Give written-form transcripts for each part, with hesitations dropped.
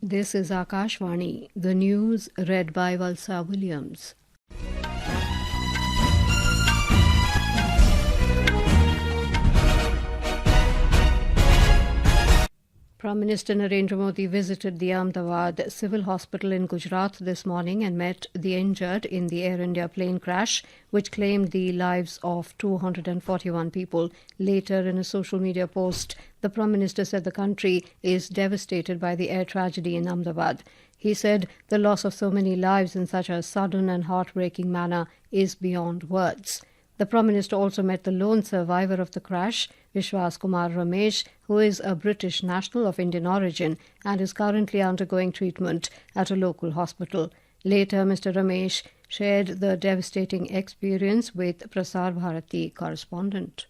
This is Akashvani, the news read by Valsa Williams. Prime Minister Narendra Modi visited the Ahmedabad Civil Hospital in Gujarat this morning and met the injured in the Air India plane crash, which claimed the lives of 241 people. Later, in a social media post, the Prime Minister said the country is devastated by the air tragedy in Ahmedabad. He said the loss of so many lives in such a sudden and heartbreaking manner is beyond words. The Prime Minister also met the lone survivor of the crash, Vishwas Kumar Ramesh, who is a British national of Indian origin and is currently undergoing treatment at a local hospital. Later, Mr. Ramesh shared the devastating experience with Prasar Bharati correspondent.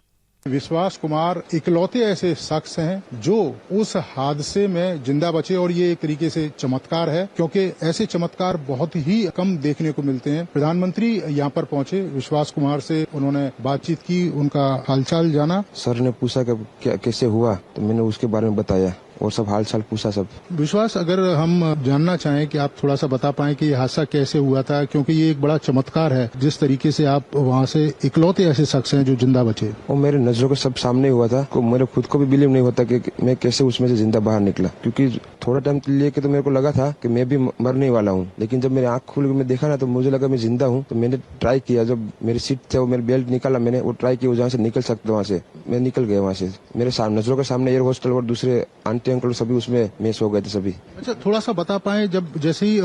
विश्वास कुमार इकलौते ऐसे शख्स हैं जो उस हादसे में जिंदा बचे और ये एक तरीके से चमत्कार है, क्योंकि ऐसे चमत्कार बहुत ही कम देखने को मिलते हैं। प्रधानमंत्री यहाँ पर पहुंचे, विश्वास कुमार से उन्होंने बातचीत की, उनका हालचाल जाना। सर ने पूछा कि कैसे हुआ, तो मैंने उसके बारे में बताया और सब हालचाल पूछा सब। विश्वास, अगर हम जानना चाहें कि आप थोड़ा सा बता पाएं कि ये हादसा कैसे हुआ था, क्योंकि ये एक बड़ा चमत्कार है जिस तरीके से आप वहाँ से इकलौते ऐसे शख्स हैं जो जिंदा बचे। वो मेरे नजरों के सब सामने हुआ था, मेरे खुद को भी बिलीव नहीं होता कि मैं कैसे उसमें से जिंदा बाहर निकला, क्योंकि थोड़ा टाइम लिए के तो मेरे को लगा था कि मैं भी मरने वाला हूँ, लेकिन जब मेरी आंख खुल मैं देखा ना तो मुझे लगा मैं जिंदा हूँ। तो मैंने ट्राई किया, जब मेरी सीट थे वो मेरी बेल्ट निकाला, मैंने वो ट्राई किया जहाँ से निकल सकता, वहाँ से मैं निकल गया। वहाँ से मेरे नजरों के सामने एयर होस्टल और दूसरे आंटी अंकल सभी उसमें मिस हो गए थे सभी। अच्छा, थोड़ा सा बता पाएं, जब जैसे ही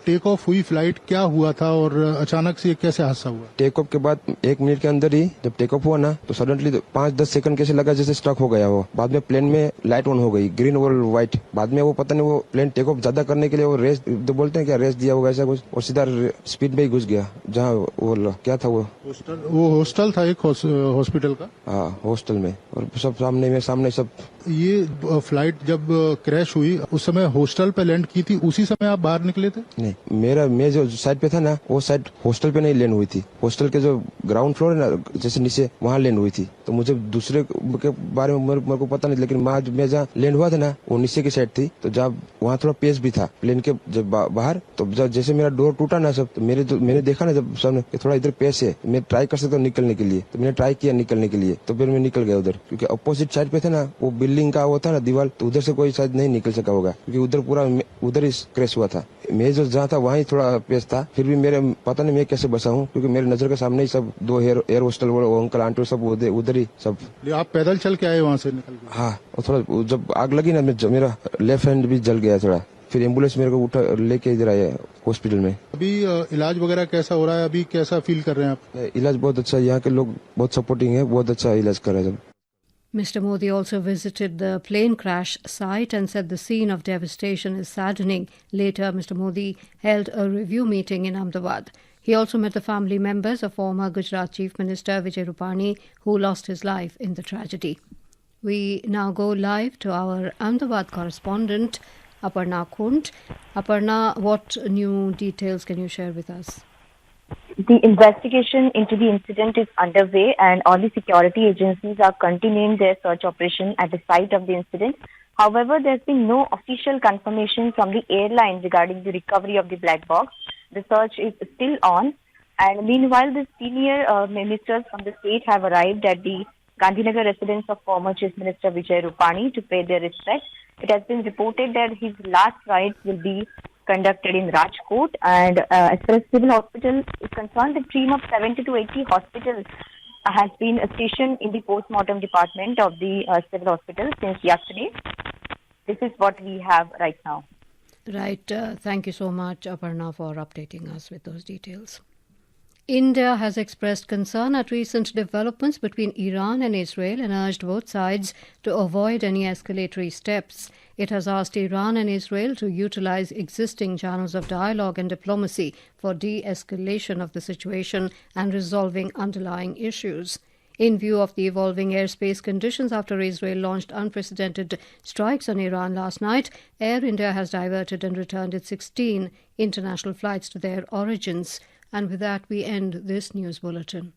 टेक ऑफ हुई फ्लाइट, क्या हुआ था और अचानक से कैसे हादसा हुआ? टेक ऑफ के बाद 1 मिनट के अंदर ही जब टेक ऑफ हुआ ना तो सडनली 5-10 सेकंड कैसे लगा जैसे स्ट्रक हो गया वो। बाद में प्लेन में लाइट ऑन हो गई, ग्रीन और व्हाइट। बाद में वो पता नहीं वो प्लेन टेक ऑफ ज्यादा करने के लिए वो रेस तो बोलते हैं क्या, रेस दिया होगा ऐसा कुछ, और सीधा स्पीड में ही घुस गया जहाँ वो क्या था वो हॉस्टल था, एक हॉस्पिटल का। हाँ, हॉस्टल में, और सब सामने सब। ये फ्लाइट जब क्रैश हुई उस समय हॉस्टल पे लैंड की थी, उसी समय आप बाहर निकले थे? नहीं, मैं जो साइड पे था ना वो साइड हॉस्टल पे नहीं लैंड हुई थी। हॉस्टल के जो ग्राउंड फ्लोर है ना जैसे नीचे, वहाँ लैंड हुई थी। तो मुझे दूसरे के बारे में मेरे को पता नहीं, लेकिन मैं जहाँ लैंड हुआ था ना वो नीचे की साइड थी। तो जब वहाँ थोड़ा पेस भी था प्लेन के जब बाहर, तो जैसे मेरा डोर टूटा ना सब, तो मैंने देखा ना जब सामने थोड़ा इधर पेस है, मैं ट्राई कर सकता हूँ निकलने के लिए, तो मैंने ट्राई किया निकलने के लिए, तो फिर मैं निकल गया उधर, क्योंकि अपोजिट साइड पे था ना वो बिल्डिंग का वो था ना दीवार, तो उधर से कोई शायद नहीं निकल सका होगा, क्योंकि उधर पूरा उधर ही क्रैश हुआ था। मैं जो जहाँ था वहीं थोड़ा पेस था, फिर भी मेरे पता नहीं मैं कैसे बचा हूँ, क्योंकि मेरे नजर के सामने ही सब 2 एयर होस्टल अंकल आंटी सब उधर ही सब। आप पैदल चल के आए वहाँ से निकल के? हाँ, और थोड़ा जब आग लगी ना मेरा लेफ्ट हैंड भी जल गया थोड़ा, फिर एम्बुलेंस मेरे को उठा लेके इधर आया हॉस्पिटल में। अभी इलाज वगैरह कैसा हो रहा है, अभी कैसा फील कर रहे हैं आप? इलाज बहुत अच्छा है, यहाँ के लोग बहुत सपोर्टिंग है, बहुत अच्छा इलाज कर रहे हैं। Mr. Modi also visited the plane crash site and said the scene of devastation is saddening. Later, Mr. Modi held a review meeting in Ahmedabad. He also met the family members of former Gujarat Chief Minister Vijay Rupani, who lost his life in the tragedy. We now go live to our Ahmedabad correspondent, Aparna Kunt. Aparna, what new details can you share with us? The investigation into the incident is underway and all the security agencies are continuing their search operation at the site of the incident. However, there's been no official confirmation from the airline regarding the recovery of the black box. The search is still on, and meanwhile the senior ministers from the state have arrived at the Gandhinagar residence of former Chief Minister Vijay Rupani to pay their respects. It has been reported that his last rites will be conducted in Rajkot, and as far as civil hospital is concerned, the team of 70 to 80 hospitals has been stationed in the post-mortem department of the civil hospital since yesterday. This is what we have right now. Right. Thank you so much, Aparna, for updating us with those details. India has expressed concern at recent developments between Iran and Israel and urged both sides to avoid any escalatory steps. It has asked Iran and Israel to utilize existing channels of dialogue and diplomacy for de-escalation of the situation and resolving underlying issues. In view of the evolving airspace conditions after Israel launched unprecedented strikes on Iran last night, Air India has diverted and returned its 16 international flights to their origins. And with that, we end this news bulletin.